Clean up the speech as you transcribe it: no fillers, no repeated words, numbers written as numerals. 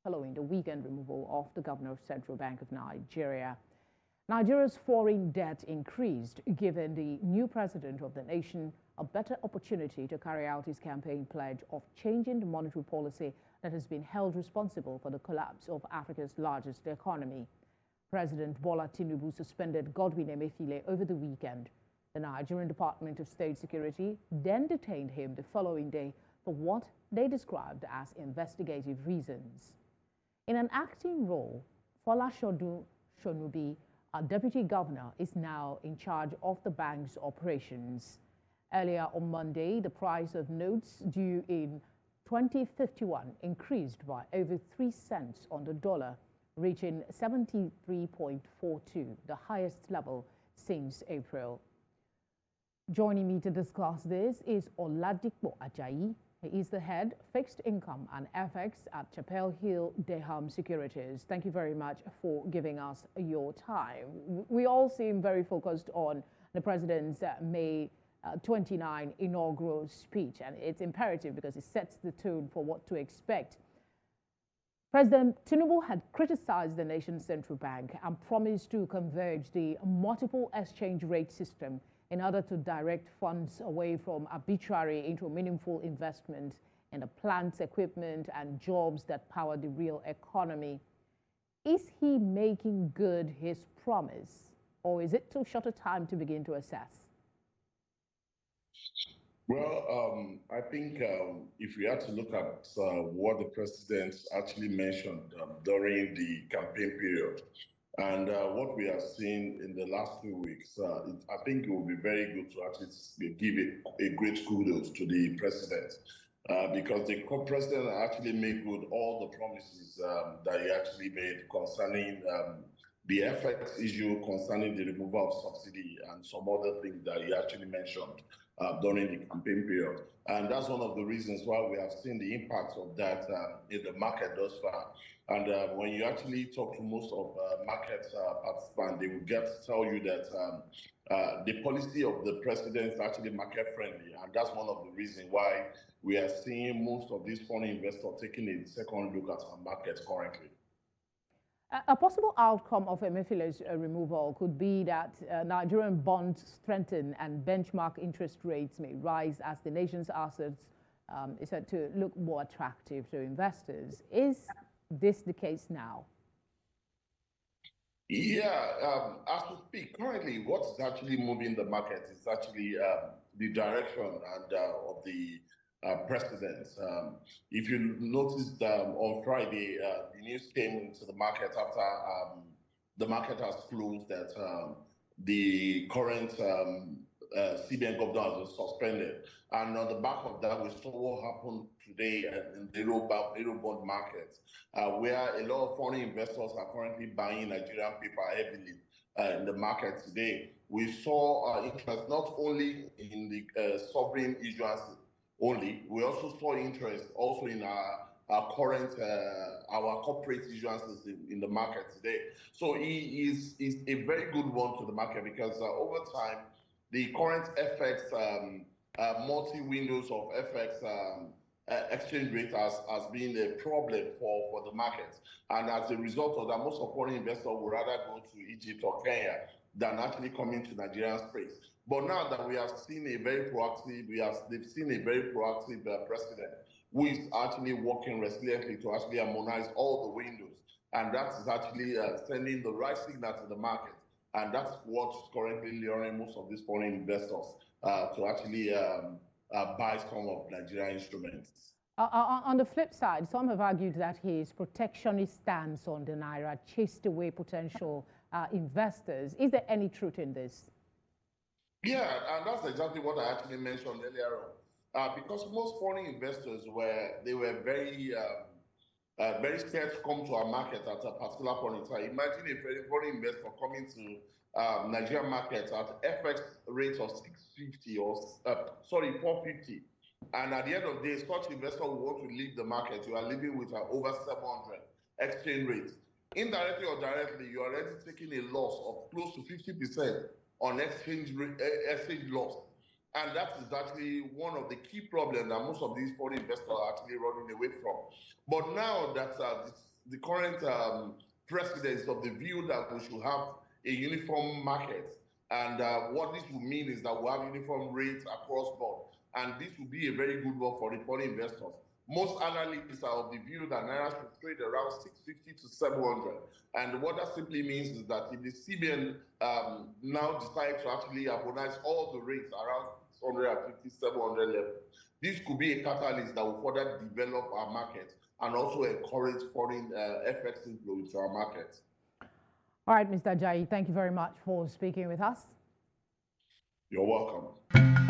following the weekend removal of the governor of Central Bank of Nigeria. Nigeria's foreign debt increased, giving the new president of the nation a better opportunity to carry out his campaign pledge of changing the monetary policy that has been held responsible for the collapse of Africa's largest economy. President Bola Tinubu suspended Godwin Emefiele over the weekend. The Nigerian Department of State Security then detained him the following day for what they described as investigative reasons. In an acting role, Folashodun Shonubi, our deputy governor, is now in charge of the bank's operations. Earlier on Monday, the price of notes due in 2051 increased by over 3 cents on the dollar, reaching 73.42, the highest level since April. Joining me to discuss this is Oladipo Ajayi. He is the head fixed income and FX at Chapel Hill Denham Securities. Thank you very much for giving us your time. We all seem very focused on the president's May 29 inaugural speech, and it's imperative because it sets the tone for what to expect. President Tinubu had criticized the nation's central bank and promised to converge the multiple exchange rate system in order to direct funds away from arbitrary into meaningful investment in the plants, equipment, and jobs that power the real economy. Is he making good his promise, or is it too short a time to begin to assess? Well, I think if we had to look at what the president actually mentioned during the campaign period, and what we have seen in the last 2 weeks, I think it will be very good to actually give a great kudos to the president, because the president actually made good all the promises that he actually made concerning the FX issue, concerning the removal of subsidy, and some other things that he actually mentioned during the campaign period. And that's one of the reasons why we have seen the impact of that in the market thus far. And when you actually talk to most of market participants, they will get to tell you that the policy of the president is actually market friendly. And that's one of the reasons why we are seeing most of these foreign investors taking a second look at our markets currently. A possible outcome of Emefiele's removal could be that Nigerian bonds strengthen and benchmark interest rates may rise as the nation's assets is said to look more attractive to investors. Is this the case now? Yeah, as we speak, currently what's actually moving the market is actually the direction and of the president. If you noticed on Friday, the news came into the market after the market has closed that the current CBN governor was suspended. And on the back of that, we saw what happened today in the Eurobond market, where a lot of foreign investors are currently buying Nigerian paper heavily in the market today. We saw interest not only in the sovereign issuances only, we also saw interest also in our current, our corporate issuances in the market today. So it is a very good one to the market because over time, the current FX, multi-windows of FX exchange rate has been a problem for the market. And as a result of that, most of foreign investors would rather go to Egypt or Kenya than actually coming to Nigerian space. But now that we have seen a very proactive, they've seen a very proactive president who is actually working resiliently to actually harmonize all the windows. And that is actually sending the right signal to the market. And that's what's currently luring most of these foreign investors to actually buy some of Nigerian instruments. On the flip side, some have argued that his protectionist stance on the Naira chased away potential investors. Is there any truth in this? Yeah, and that's exactly what I actually mentioned earlier on. Because most foreign investors were very very scared to come to our market at a particular point in time. Imagine a foreign investor coming to Nigerian market at FX rate of 650 or 450, and at the end of the day, such investor will want to leave the market. You are living with over 700 exchange rate. Indirectly or directly, you are already taking a loss of close to 50% on exchange loss. And that is actually one of the key problems that most of these foreign investors are actually running away from. But now that the current president is of the view that we should have a uniform market. And what this will mean is that we'll have uniform rates across board. And this will be a very good one for the foreign investors. Most analysts are of the view that Naira should trade around 650 to 700. And what that simply means is that if the CBN now decides to actually harmonize all the rates around 650, 700 level, this could be a catalyst that will further develop our market and also encourage foreign FX inflow into our market. All right, Mr. Ajayi, thank you very much for speaking with us. You're welcome.